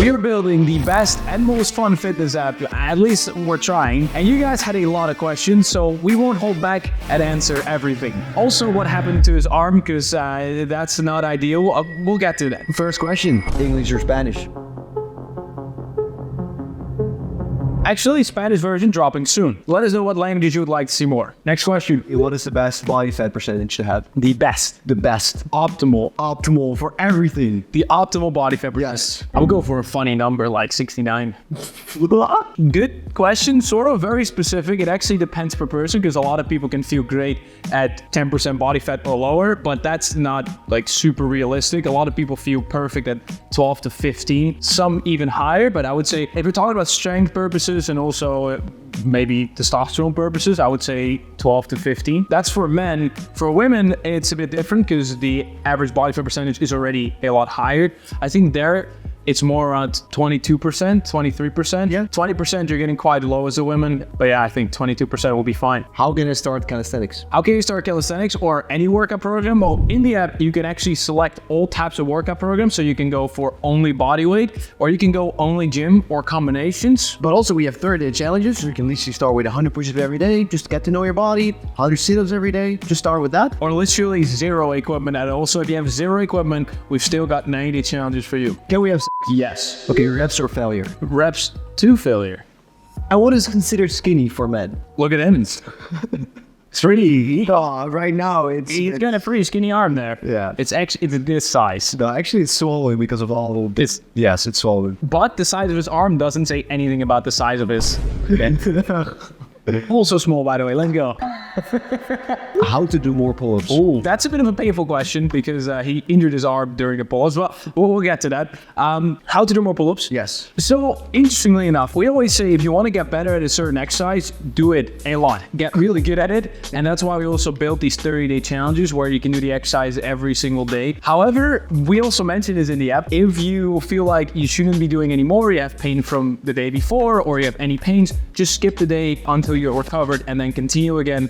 We are building the best and most fun fitness app, at least we're trying, and you guys had a lot of questions, so we won't hold back and answer everything. Also, what happened to his arm, because that's not ideal. We'll get to that. First question, English or Spanish? Actually, Spanish version dropping soon. Let us know what languages you would like to see more. Next question. What is the best body fat percentage to have? The best. The best. Optimal. Optimal for everything. The optimal body fat percentage. Yes. I would go for a funny number like 69. Good question. Sort of very specific. It actually depends per person because a lot of people can feel great at 10% body fat or lower, but that's not like super realistic. A lot of people feel perfect at 12 to 15, some even higher, but I would say if we're talking about strength purposes and also maybe testosterone purposes, I would say 12 to 15. That's for men. For women, it's a bit different because the average body fat percentage is already a lot higher. I think there it's more around 22%, 23%. Yeah. 20% you're getting quite low as a woman, but yeah, I think 22% will be fine. How can I start calisthenics? How can you start calisthenics or any workout program? Well, in the app, you can actually select all types of workout programs. So you can go for only body weight, or you can go only gym or combinations. But also we have 30-day challenges. You can literally start with 100 push-ups every day. Just get to know your body. 100 sit-ups every day. Just start with that. Or literally zero equipment. And also, if you have zero equipment, we've still got 90 challenges for you. Can we have Yes. Okay, reps or failure? Reps to failure. And what is considered skinny for men? Look at Emmons. It's pretty. Oh, right now He's got a pretty skinny arm there. Yeah. It's this size. No, actually it's swollen because of all this. Yes, it's swollen. But the size of his arm doesn't say anything about the size of his. Also small, by the way. Let's go. How to do more pull-ups? Oh, that's a bit of a painful question because he injured his arm during the pull-ups. Well, we'll get to that. How to do more pull-ups? Yes. So, interestingly enough, we always say if you want to get better at a certain exercise, do it a lot. Get really good at it. And that's why we also built these 30-day challenges where you can do the exercise every single day. However, we also mentioned this in the app. If you feel like you shouldn't be doing any more, you have pain from the day before, or you have any pains, just skip the day until you're recovered and then continue again.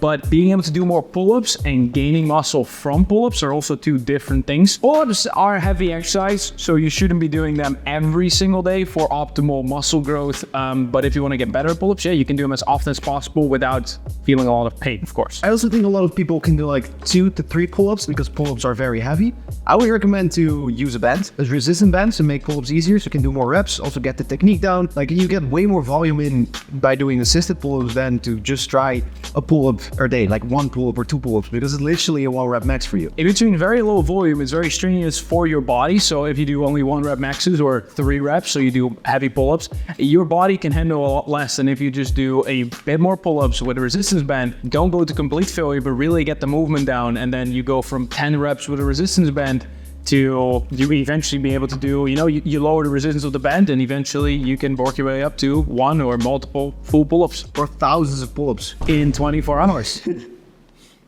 But being able to do more pull-ups and gaining muscle from pull-ups are also two different things. Pull-ups are heavy exercise, so you shouldn't be doing them every single day for optimal muscle growth. But if you want to get better at pull-ups, yeah, you can do them as often as possible without feeling a lot of pain, of course. I also think a lot of people can do like 2 to 3 pull-ups because pull-ups are very heavy. I would recommend to use a band, a resistant band, to make pull-ups easier so you can do more reps, also get the technique down. Like you get way more volume in by doing assisted pull-ups than to just try a pull-up a day, like 1 pull-up or 2 pull-ups, because it's literally a 1 rep max for you. If you're doing very low volume, it's very strenuous for your body. So if you do only 1 rep maxes or 3 reps, so you do heavy pull-ups, your body can handle a lot less than if you just do a bit more pull-ups with a resistance band. Don't go to complete failure, but really get the movement down, and then you go from 10 reps with a resistance band to you eventually be able to do, you lower the resistance of the band and eventually you can work your way up to 1 or multiple full pull-ups. Or thousands of pull-ups. In 24 hours.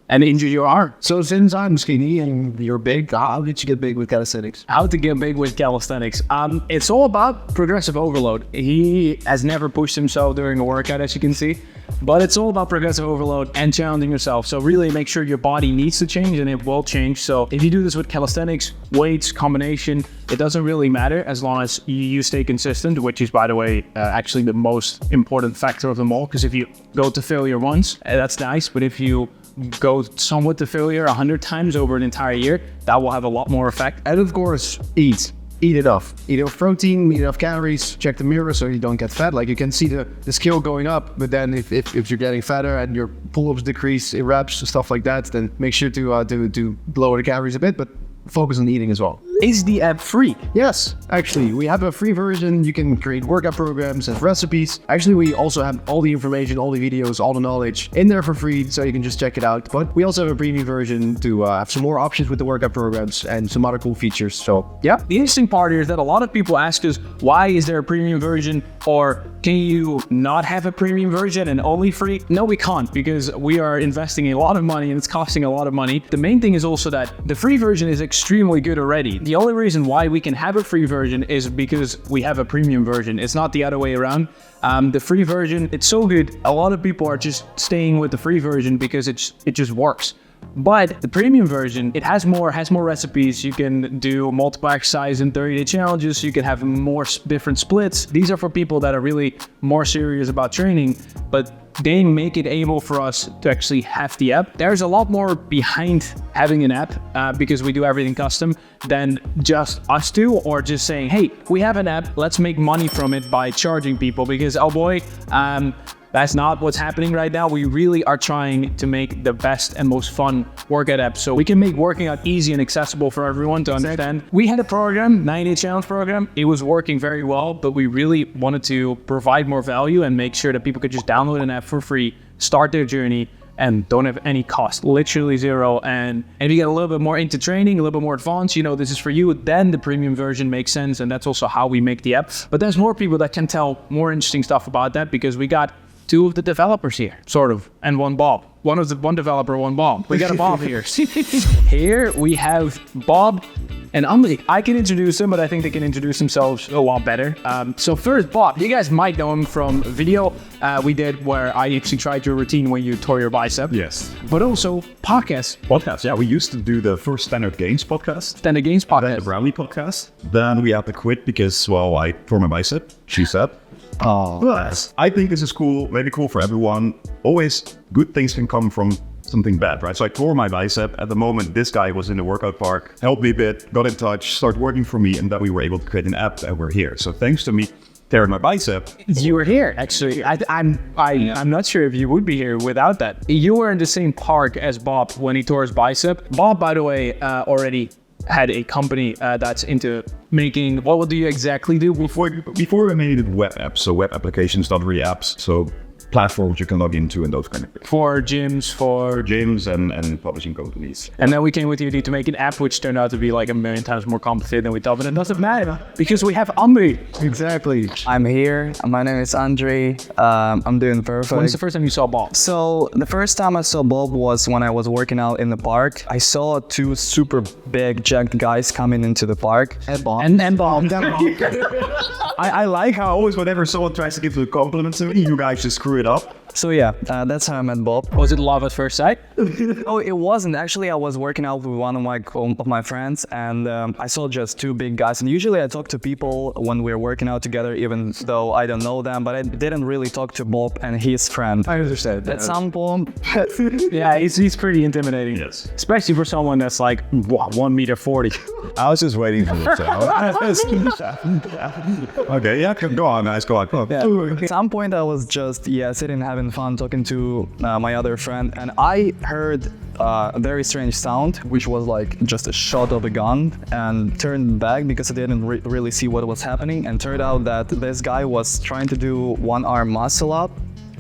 And injure your arm. So since I'm skinny and you're big, how did you get big with calisthenics? How to get big with calisthenics? It's all about progressive overload. He has never pushed himself during a workout, as you can see. But it's all about progressive overload and challenging yourself. So really make sure your body needs to change and it will change. So if you do this with calisthenics, weights, combination, it doesn't really matter as long as you stay consistent, which is, by the way, actually the most important factor of them all. Because if you go to failure once, that's nice. But if you go somewhat to failure 100 times over an entire year, that will have a lot more effect. And of course, eat enough. Eat enough protein, eat enough calories, check the mirror so you don't get fat. Like you can see the scale going up, but then if you're getting fatter and your pull-ups decrease in reps, stuff like that, then make sure to lower the calories a bit, but focus on eating as well. Is the app free? Yes, actually, we have a free version. You can create workout programs and recipes. Actually, we also have all the information, all the videos, all the knowledge in there for free, so you can just check it out. But we also have a premium version to have some more options with the workout programs and some other cool features. So yeah. The interesting part here is that a lot of people ask us, why is there a premium version? Or can you not have a premium version and only free? No, we can't, because we are investing a lot of money and it's costing a lot of money. The main thing is also that the free version is extremely good already. The only reason why we can have a free version is because we have a premium version. It's not the other way around. The free version, it's so good. A lot of people are just staying with the free version because it just works. But the premium version, it has more recipes. You can do multiple exercise in 30-day challenges. You can have more different splits. These are for people that are really more serious about training, but they make it able for us to actually have the app. There's a lot more behind having an app because we do everything custom than just us two, or just saying, hey, we have an app, let's make money from it by charging people, because oh boy, that's not what's happening right now. We really are trying to make the best and most fun workout app so we can make working out easy and accessible for everyone to understand. We had a program, 90-day challenge program. It was working very well, but we really wanted to provide more value and make sure that people could just download an app for free, start their journey, and don't have any cost, literally zero. And if you get a little bit more into training, a little bit more advanced, you know, this is for you, then the premium version makes sense. And that's also how we make the app. But there's more people that can tell more interesting stuff about that, because we got two of the developers here, sort of, and one Bob. One developer, one Bob. We got a Bob here. Here we have Bob and Andre. I can introduce them, but I think they can introduce themselves a lot better. So first, Bob, you guys might know him from a video we did where I actually tried your routine when you tore your bicep. Yes. But also podcast. Yeah, we used to do the first Standard Gains podcast. Standard Gains Then podcast. the Brownie podcast. Then we had to quit because, well, I tore my bicep, she said. Oh, But I think this is cool, maybe cool for everyone. Always good things can come from something bad, right? So I tore my bicep. At the moment, this guy was in the workout park, helped me a bit, got in touch, started working for me, and then we were able to create an app, and we're here. So thanks to me tearing my bicep. You were here, actually. I'm not sure if you would be here without that. You were in the same park as Bob when he tore his bicep. Bob, by the way, already had a company that's into making, what do you exactly do? Before we made it web apps, so web applications, not really apps. So platforms you can log into and those kind of things. For gyms, for Gyms and publishing companies. And then we came with the idea to make an app, which turned out to be like a million times more complicated than we thought, but it doesn't matter because we have Andre. exactly. I'm here. My name is Andre. I'm doing perfect. When was the first time you saw Bob? So the first time I saw Bob was when I was working out in the park. I saw two super big jacked guys coming into the park. And Bob. And Bob. I like how always whenever someone tries to give a compliment to me, you guys just screw it up. So yeah, that's how I met Bob. Was it love at first sight? Oh, it wasn't. Actually, I was working out with one of my friends, and I saw just two big guys. And usually I talk to people when we're working out together, even though I don't know them, but I didn't really talk to Bob and his friend. I understand. At some point, Yeah, he's pretty intimidating. Yes. Especially for someone that's like 1 meter 40. I was just waiting for this. Okay, yeah, go on, guys, go on. at some point I was just sitting having fun talking to my other friend, and I heard a very strange sound, which was like just a shot of a gun, and turned back because I didn't really see what was happening, and turned out that this guy was trying to do one arm muscle up,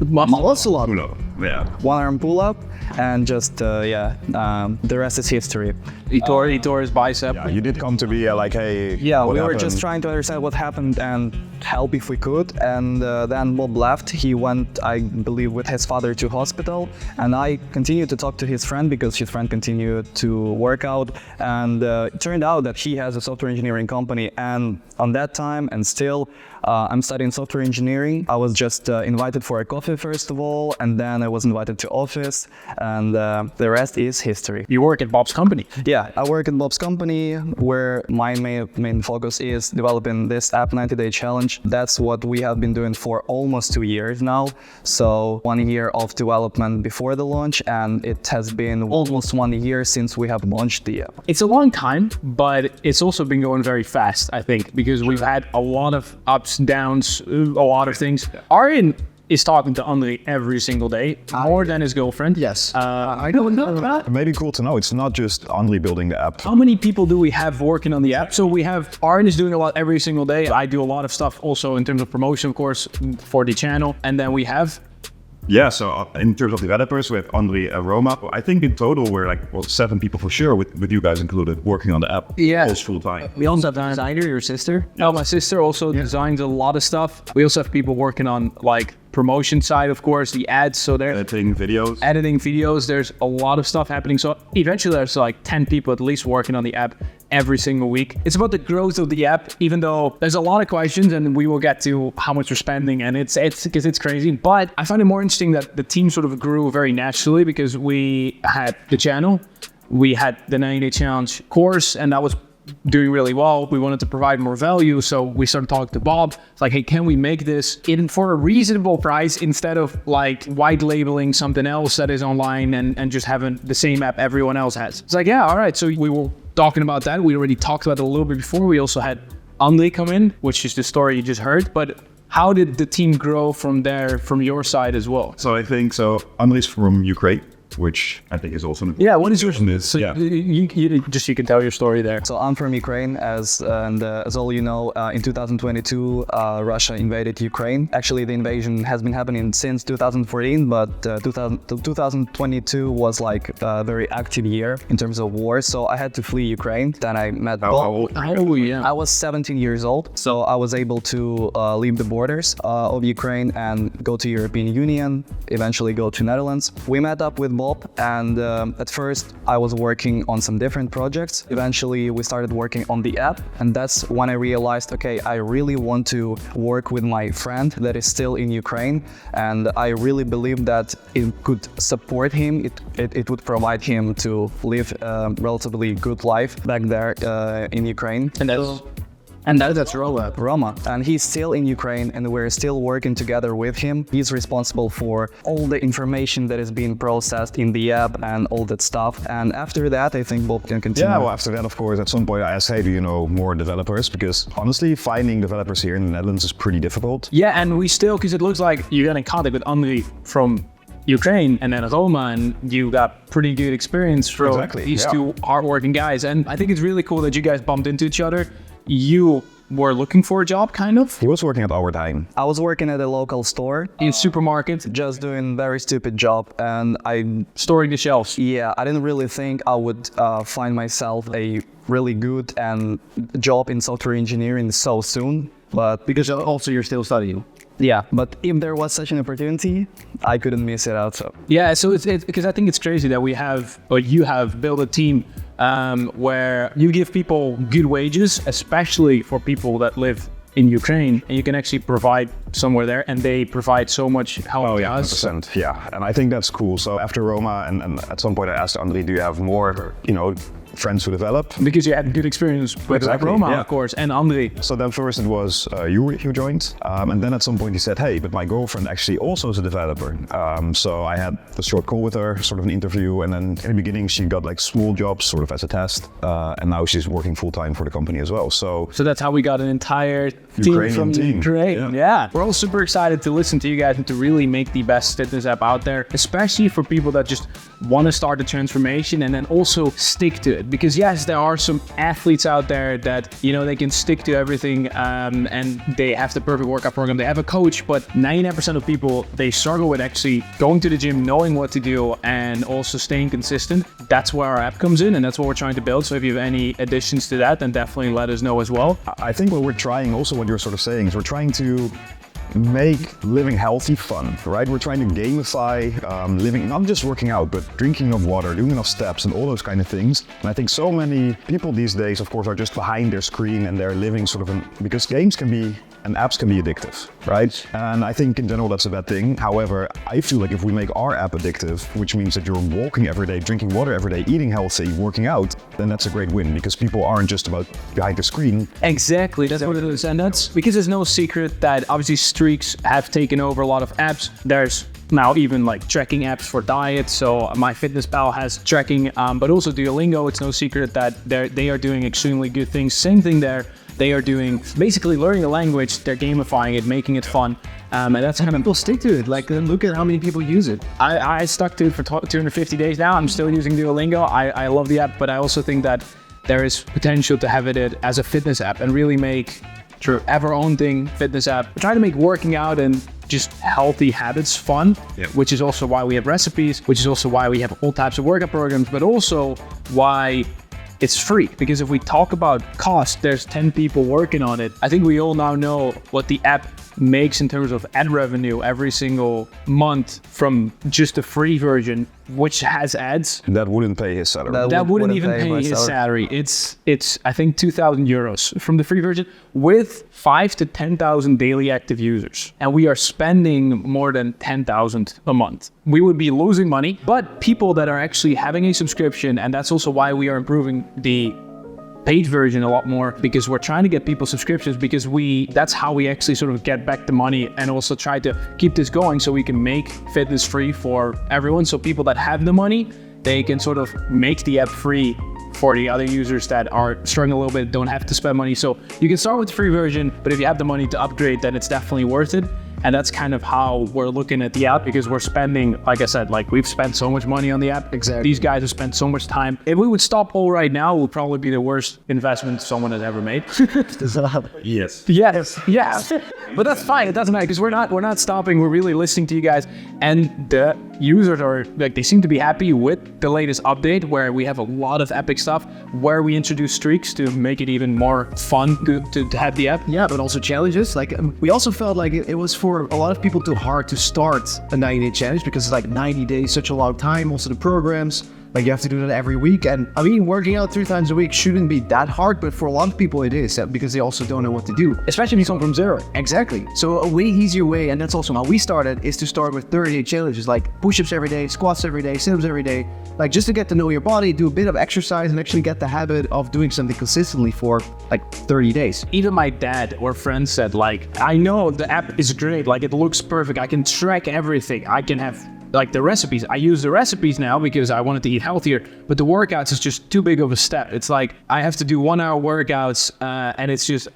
Muscle up. No, yeah. one arm pull up, and just the rest is history. He tore his bicep. Yeah, you did come to be like, hey, Yeah, what we were happened? just trying to understand what happened and help if we could. And then Bob left. He went, I believe, with his father to hospital. And I continued to talk to his friend because his friend continued to work out. And it turned out that he has a software engineering company. And on that time, and still, I'm studying software engineering. I was just invited for a coffee first of all, and then I was invited to office, and the rest is history. You work at Bob's company. Yeah, I work in Bob's company, where my main focus is developing this app 90-day challenge. That's what we have been doing for almost 2 years now. So 1 year of development before the launch, and it has been almost 1 year since we have launched the app. It's a long time, but it's also been going very fast, I think, because we've had a lot of ups, downs, a lot of things. Arjen is talking to Andre every single day, more than his girlfriend. Yes. I don't know that. Maybe cool to know, it's not just Andre building the app. How many people do we have working on the app? So we have Arjen is doing a lot every single day. I do a lot of stuff also in terms of promotion, of course, for the channel. And then we have Yeah, so in terms of developers, we have Andre and Roma. I think in total we're like, well, 7 people for sure, with you guys included, working on the app. Yeah. All full time. We also have designer, your sister. Oh, my sister also designs a lot of stuff. We also have people working on like promotion side, of course, the ads. So they're Editing videos. There's a lot of stuff happening. So eventually there's like 10 people at least working on the app every single week. It's about the growth of the app, even though there's a lot of questions and we will get to how much we're spending, and it's because it's crazy. But I find it more interesting that the team sort of grew very naturally because we had the channel, we had the 90-day challenge course, and that was doing really well. We wanted to provide more value, so we started talking to Bob. It's like, hey, can we make this in for a reasonable price instead of like white labeling something else that is online and just having the same app everyone else has? It's like, yeah, all right. So we were talking about that. We already talked about it a little bit before. We also had Andre come in, which is the story you just heard. But how did the team grow from there, from your side as well? So I think Andres from Ukraine, which I think is also an Yeah, what is your so you can tell your story there. So I'm from Ukraine, as all you know, in 2022, Russia invaded Ukraine. Actually, the invasion has been happening since 2014, but 2022 was like a very active year in terms of war. So I had to flee Ukraine. Then I met Bob. Oh yeah. I was 17 years old, so I was able to leave the borders of Ukraine and go to European Union, eventually go to Netherlands. We met up with Bob, and at first I was working on some different projects. Eventually we started working on the app, and that's when I realized, okay, I really want to work with my friend that is still in Ukraine, and I really believe that it could support him, it would provide him to live a relatively good life back there in Ukraine. And that's Roma, and he's still in Ukraine, and we're still working together with him. He's responsible for all the information that is being processed in the app and all that stuff. And after that, I think Bob can continue. Yeah, well, after that, of course, at some point I asked, hey, do you know more developers? Because honestly, finding developers here in the Netherlands is pretty difficult. Yeah, and we still, because it looks like you got in contact with Andre from Ukraine and then Roma, and you got pretty good experience from these two hardworking guys. And I think it's really cool that you guys bumped into each other. You were looking for a job, kind of? He was working at our time. I was working at a local store. In supermarket? Just doing very stupid job, and I... Storing the shelves? Yeah, I didn't really think I would find myself a really good job in software engineering so soon, but... Because also you're still studying. Yeah, but if there was such an opportunity, I couldn't miss it out. So yeah, so it's because I think it's crazy that you have built a team where you give people good wages, especially for people that live in Ukraine, and you can actually provide somewhere there, and they provide so much help. Oh yeah, 100%. Yeah, and I think that's cool. So after Roma, and at some point I asked Andre, do you have more, friends to develop? Because you had good experience with Roma, of course, and Andre. So then first it was you joined, and then at some point he said, hey, but my girlfriend actually also is a developer. So I had a short call with her, sort of an interview, and then in the beginning she got like small jobs, sort of as a test, and now she's working full time for the company as well. So that's how we got an entire team from Ukraine. Yeah. We're all super excited to listen to you guys and to really make the best fitness app out there, especially for people that just want to start the transformation and then also stick to it. Because yes, there are some athletes out there that, they can stick to everything and they have the perfect workout program, they have a coach, but 99% of people, they struggle with actually going to the gym, knowing what to do, and also staying consistent. That's where our app comes in, and that's what we're trying to build. So if you have any additions to that, then definitely let us know as well. I think what we're trying, also what you're sort of saying, is we're trying to make living healthy fun, right? We're trying to gamify living, not just working out, but drinking enough water, doing enough steps, and all those kind of things. And I think so many people these days, of course, are just behind their screen and they're living sort of because games can be and apps can be addictive, right? And I think in general that's a bad thing. However, I feel like if we make our app addictive, which means that you're walking every day, drinking water every day, eating healthy, working out, then that's a great win, because people aren't just about behind the screen. Exactly, that's what it is. And that's because there's no secret that obviously streaks have taken over a lot of apps. There's now even like tracking apps for diet. So MyFitnessPal has tracking, but also Duolingo. It's no secret that they are doing extremely good things. Same thing there. They are doing basically learning a language. They're gamifying it, making it fun. And that's how people stick to it. Like, look at how many people use it. I stuck to it for 250 days now. I'm still using Duolingo. I love the app, but I also think that there is potential to have it as a fitness app and really make have our own thing, fitness app. We're trying to make working out and just healthy habits fun, which is also why we have recipes, which is also why we have all types of workout programs, but also why it's free. Because if we talk about cost, there's 10 people working on it. I think we all now know what the app makes in terms of ad revenue every single month from just the free version, which has ads, That wouldn't pay his salary. that wouldn't even pay my his salary. It's I think 2,000 euros from the free version with 5 to 10,000 daily active users. And we are spending more than 10,000 a month. We would be losing money, but people that are actually having a subscription, and that's also why we are improving the paid version a lot more, because we're trying to get people subscriptions, because that's how we actually sort of get back the money and also try to keep this going so we can make fitness free for everyone. So people that have the money, they can sort of make the app free for the other users that are struggling a little bit, don't have to spend money. So you can start with the free version, but if you have the money to upgrade, then it's definitely worth it. And that's kind of how we're looking at the app, because we're spending, like I said, like we've spent so much money on the app. Exactly. These guys have spent so much time. If we would stop all right now, it would probably be the worst investment someone has ever made. Yes. Yes, yeah. But that's fine. It doesn't matter, because we're not stopping. We're really listening to you guys, and the users are like, they seem to be happy with the latest update, where we have a lot of epic stuff, where we introduce streaks to make it even more fun to have the app. Yeah, but also challenges. Like we also felt like it was for a lot of people too hard to start a 90-day challenge, because it's like 90 days, such a long time. Also the programs, like you have to do that every week. And I mean, working out 3 times a week shouldn't be that hard, but for a lot of people it is, because they also don't know what to do. Especially if you come from zero. Exactly. So a way easier way, and that's also how we started, is to start with 30-day challenges, like push-ups every day, squats every day, sit-ups every day, like just to get to know your body, do a bit of exercise, and actually get the habit of doing something consistently for like 30 days. Even my dad or friends said, like, I know the app is great, like it looks perfect, I can track everything, I can have like the recipes. I use the recipes now because I wanted to eat healthier, but the workouts is just too big of a step. It's like I have to do 1 hour workouts, and it's just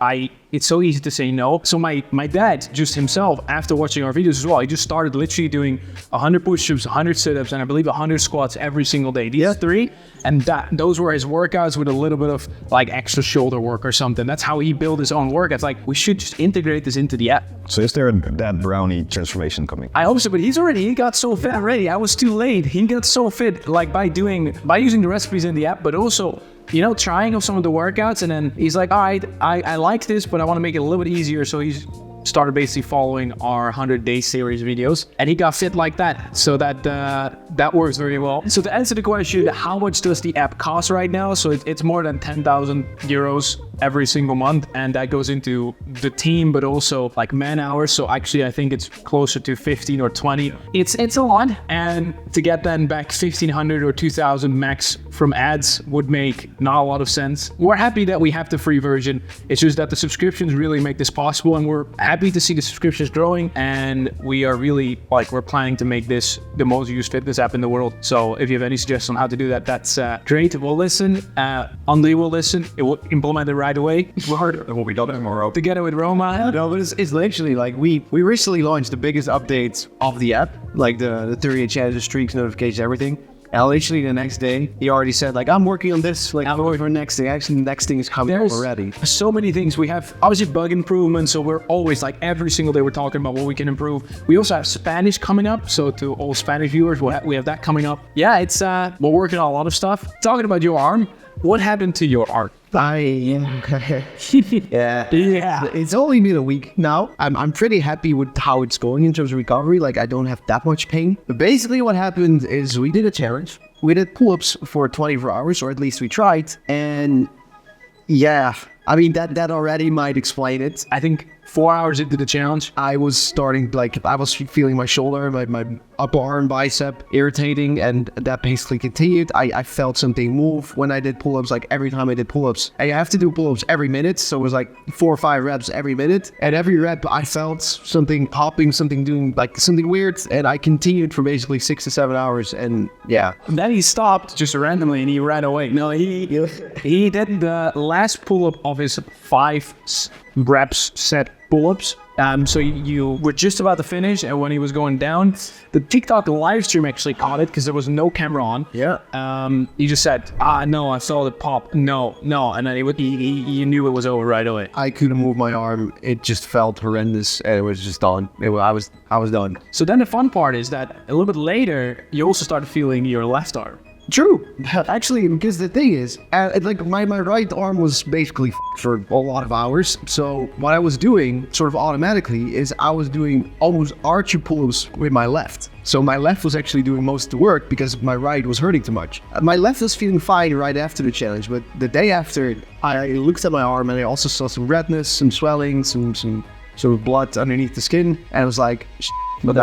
it's so easy to say no. So my dad just himself, after watching our videos as well, he just started literally doing 100 push-ups, 100 sit-ups, and I believe 100 squats every single day. These 3, and those were his workouts with a little bit of like extra shoulder work or something. That's how he built his own workouts. Like, we should just integrate this into the app. So is there a Dad Brownie transformation coming? I hope so, but he got so fit already. I was too late. He got so fit, like by using the recipes in the app, but also, you know, trying of some of the workouts. And then he's like, all right, I like this, but I want to make it a little bit easier. So he's started basically following our 100-day series videos, and he got fit like that. So that works very well. So to answer the question, how much does the app cost right now? So it's more than 10,000 euros every single month, and that goes into the team, but also like man hours. So actually I think it's closer to 15 or 20. It's a lot, and to get then back 1,500 or 2,000 max from ads would make not a lot of sense. We're happy that we have the free version. It's just that the subscriptions really make this possible, and we're happy to see the subscriptions growing, and we are really we're planning to make this the most used fitness app in the world. So if you have any suggestions on how to do that, that's great. We'll listen. Andre will listen. It will implement it right away. It will be done tomorrow. Together with Roma. No, but it's literally like we recently launched the biggest updates of the app, like the 30-day challenges, streaks, notifications, everything. And literally the next day, he already said, like, I'm working on this, like, I'm working for the next thing. Actually, the next thing is coming up already. So many things. We have, obviously, bug improvements, so we're always, like, every single day we're talking about what we can improve. We also have Spanish coming up, so to all Spanish viewers, we have that coming up. Yeah, it's, we're working on a lot of stuff. Talking about your arm, what happened to your arm? Yeah. Yeah. It's only been a week now. I'm pretty happy with how it's going in terms of recovery. Like, I don't have that much pain. But basically what happened is we did a challenge. We did pull-ups for 24 hours, or at least we tried. And yeah, I mean, that already might explain it. I think 4 hours into the challenge, I was starting, like, I was feeling my shoulder, my upper arm, bicep irritating, and that basically continued. I felt something move when I did pull-ups, like every time I did pull-ups. I have to do pull-ups every minute, so it was like 4 or 5 reps every minute. And every rep, I felt something popping, something doing, like, something weird, and I continued for basically 6 to 7 hours, and yeah. Then he stopped just randomly and he ran away. No, he did the last pull-up of his 5 reps set pull-ups. So you were just about to finish, and when he was going down, the TikTok live stream actually caught it because there was no camera on. Yeah. He just said, no, I saw the pop. No. And then he knew it was over right away. I couldn't move my arm. It just felt horrendous, and it was just done. I was done. So then the fun part is that a little bit later, you also started feeling your left arm. True. Actually, because the thing is, like my right arm was basically for a lot of hours. So what I was doing sort of automatically is I was doing almost archer pulls with my left. So my left was actually doing most of the work because my right was hurting too much. My left was feeling fine right after the challenge, but the day after, I looked at my arm and I also saw some redness, some swelling, some sort of blood underneath the skin, and I was like, But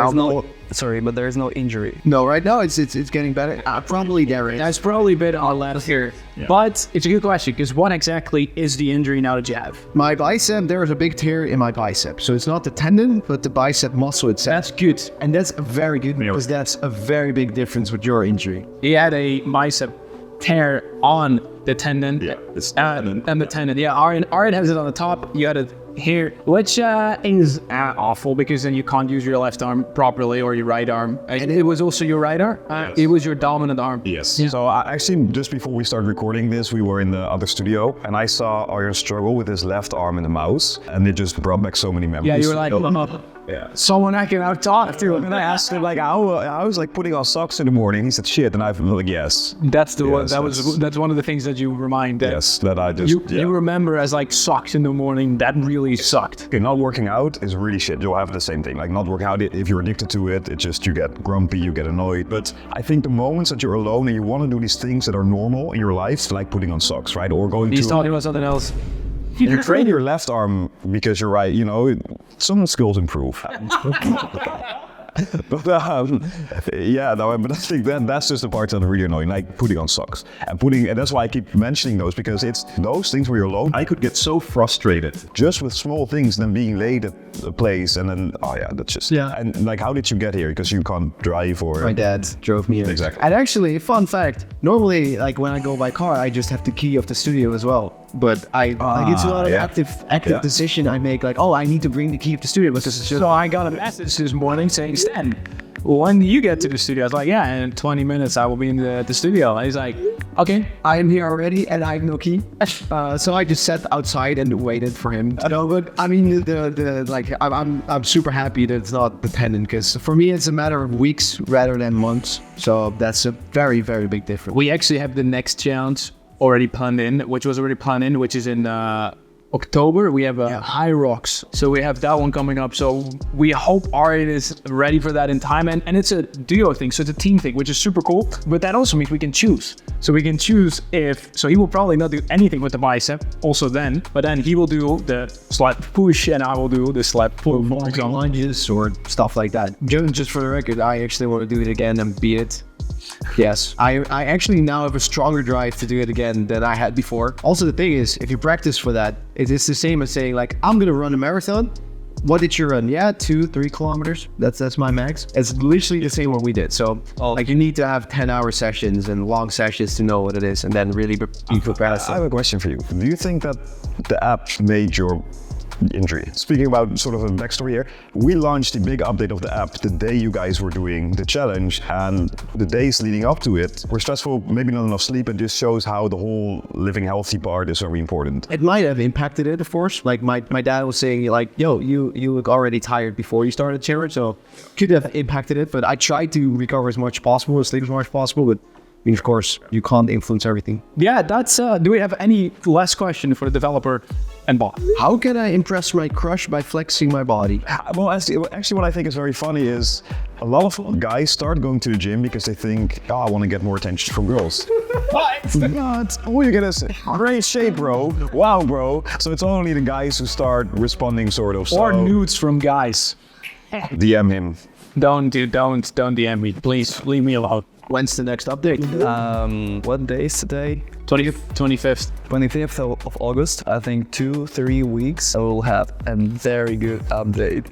there's no injury. no, right now it's getting better. Probably there is. That's probably a bit on last here. But it's a good question, because what exactly is the injury now that you have? My bicep, there is a big tear in my bicep. So it's not the tendon, but the bicep muscle itself. That's good. And that's very good because that's a very big difference with your injury. He had a bicep tear on the tendon. Yeah, it's tendon. And the tendon. Yeah, Aaron has it on the top. You had it here, which is awful because then you can't use your left arm properly or your right arm. And it was also your right arm? Yes. It was your dominant arm? Yes. Yeah. So actually, just before we started recording this, we were in the other studio, and I saw Arjen struggle with his left arm and the mouse, and it just brought back so many memories. Yeah, you were like, Yeah. someone I can out talk to. And I asked him like, I was like putting on socks in the morning. He said, "Shit," and I'm like, "Yes, That's the one. Yes, That's one of the things that you remind. That yes." That I just you remember as like socks in the morning. That really sucked. Okay, not working out is really shit. You'll have the same thing. Like not working out, if you're addicted to it, it just you get grumpy, you get annoyed. But I think the moments that you're alone and you want to do these things that are normal in your life, like putting on socks, right, or going He's to talking about something else. you train your left arm because you're right. You know, some skills improve. But yeah, no, but I think that's just the part that are really annoying, like putting on socks and that's why I keep mentioning those, because it's those things where you're alone. I could get so frustrated. Just with small things, then being late at a place, and then that's just And like, how did you get here? Because you can't drive, or My dad drove me here. Exactly. And actually, fun fact, normally, like when I go by car, I just have the key of the studio as well. But like it's a lot of active decision I make, like, oh, I need to bring the key of the studio because it's just... So I got a message this morning saying, Stan, when do you get to the studio? I was like, yeah, in 20 minutes I will be in the studio. And he's like, okay. I am here already and I have no key. So I just sat outside and waited for him. No, but I mean, I'm super happy that it's not the tendon, because for me it's a matter of weeks rather than months. So that's a very, very big difference. We actually have the next challenge already planned in, which is in October. We have High Rocks, so we have that one coming up. So we hope Arjen is ready for that in time, and it's a duo thing, so it's a team thing, which is super cool. But that also means we can choose. So we can choose so he will probably not do anything with the bicep also then, but then he will do the slap push and I will do the slap pull, for example. Lunges or stuff like that. Just for the record, I actually want to do it again and beat it. Yes, I actually now have a stronger drive to do it again than I had before. Also, the thing is, if you practice for that, it is the same as saying, like, I'm gonna run a marathon. What did you run? Yeah, 2-3 kilometers. That's my max. It's literally the same what we did. So like, you need to have 10-hour sessions and long sessions to know what it is, and then really be prepared. I have a question for you. Do you think that the app made your injury? Speaking about sort of a backstory here, we launched the big update of the app the day you guys were doing the challenge, and the days leading up to it were stressful, maybe not enough sleep. It just shows how the whole living healthy part is very important. It might have impacted it, of course. Like my dad was saying, like, yo, you look already tired before you started the challenge, so could have impacted it. But I tried to recover as much as possible, sleep as much as possible, but I mean, of course, you can't influence everything. Yeah, that's. Do we have any last question for the developer and bot? How can I impress my crush by flexing my body? Well, actually, what I think is very funny is a lot of guys start going to the gym because they think, I want to get more attention from girls. What? Oh, you get a great shape, bro. Wow, bro. So it's only the guys who start responding, sort of. Or nudes from guys. DM him. Don't DM me, please. Leave me alone. When's the next update? What day is today? 25th. 25th of August. I think 2-3 weeks I will have a very good update.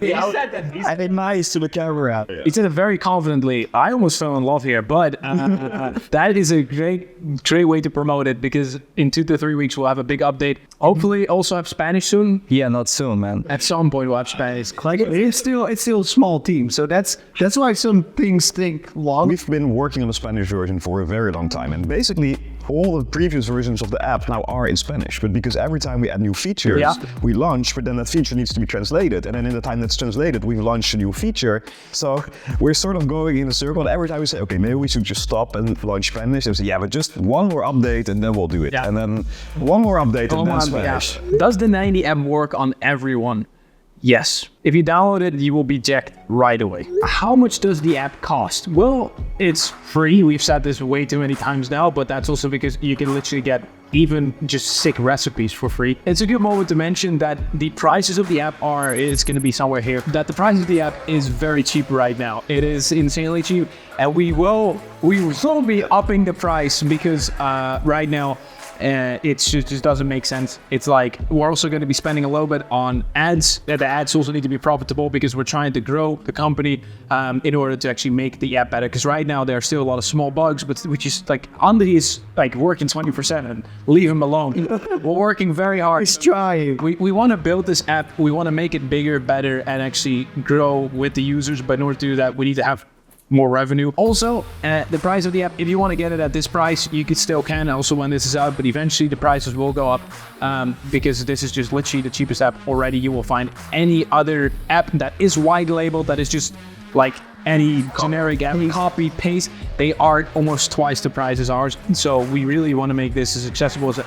I think nice to the camera. He said it very confidently. I almost fell in love here, but that is a great way to promote it, because in 2 to 3 weeks we'll have a big update. Hopefully also have Spanish soon. Yeah, not soon, man. At some point we'll have Spanish. Like, it's still a small team, so that's why some things take long. We've been working on the Spanish version for a very long time, and basically all the previous versions of the app now are in Spanish, but because every time we add new features, we launch, but then that feature needs to be translated. And then in the time that's translated, we launch a new feature. So we're sort of going in a circle. And every time we say, okay, maybe we should just stop and launch Spanish, they say, yeah, but just one more update and then we'll do it. And then one more update and then Spanish. Does the 90 app work on everyone? Yes. If you download it, you will be jacked right away. How much does the app cost? Well, it's free. We've said this way too many times now, but that's also because you can literally get even just sick recipes for free. It's a good moment to mention that the prices of the app it's going to be somewhere here, that the price of the app is very cheap right now. It is insanely cheap, and we will be upping the price because right now, it just doesn't make sense. It's like we're also going to be spending a little bit on ads. The ads also need to be profitable because we're trying to grow the company in order to actually make the app better. Because right now there are still a lot of small bugs, but we just like Andy is like working 20% and leave him alone. We're working very hard. He's trying. We want to build this app. We want to make it bigger, better, and actually grow with the users. But in order to do that, we need to have more revenue. Also, the price of the app, if you want to get it at this price, you can also when this is out, but eventually the prices will go up because this is just literally the cheapest app already. You will find any other app that is white labeled, that is just like any generic app, copy, paste, they are almost twice the price as ours. So we really want to make this as accessible as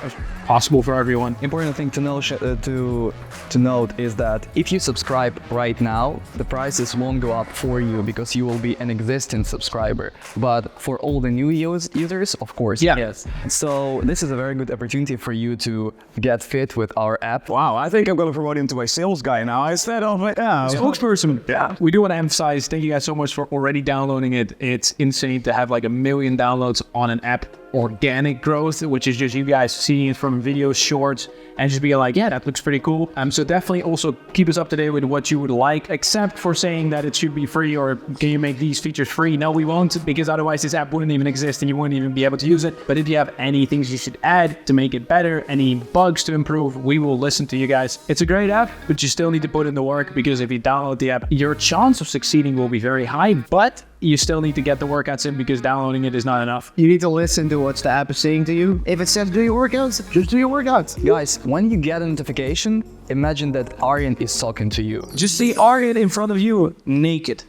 possible for everyone. Important thing to know to note is that if you subscribe right now, the prices won't go up for you because you will be an existing subscriber. But for all the new users, of course, yes. So this is a very good opportunity for you to get fit with our app. Wow, I think I'm going to promote him to my sales guy now instead of my spokesperson. Yeah. We do want to emphasize, thank you guys so much for already downloading it. It's insane to have like 1 million downloads on an app. Organic growth, which is just you guys seeing it from videos, shorts, and just being like, yeah, that looks pretty cool. So definitely also keep us up to date with what you would like, except for saying that it should be free or can you make these features free? No, we won't, because otherwise this app wouldn't even exist and you wouldn't even be able to use it. But if you have any things you should add to make it better, any bugs to improve, we will listen to you guys. It's a great app, but you still need to put in the work, because if you download the app, your chance of succeeding will be very high, but you still need to get the workouts in because downloading it is not enough. You need to listen to what the app is saying to you. If it says do your workouts, just do your workouts. Guys, when you get a notification, imagine that Arjen is talking to you. Just see Arjen in front of you, naked.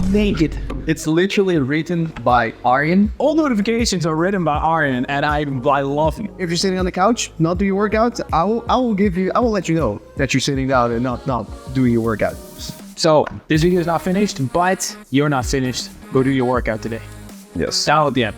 Naked. It's literally written by Arjen. All notifications are written by Arjen, and I love it. If you're sitting on the couch, not do your workout, I will let you know that you're sitting down and not doing your workout. So this video is not finished, but you're not finished. Go do your workout today. Yes. Download the app.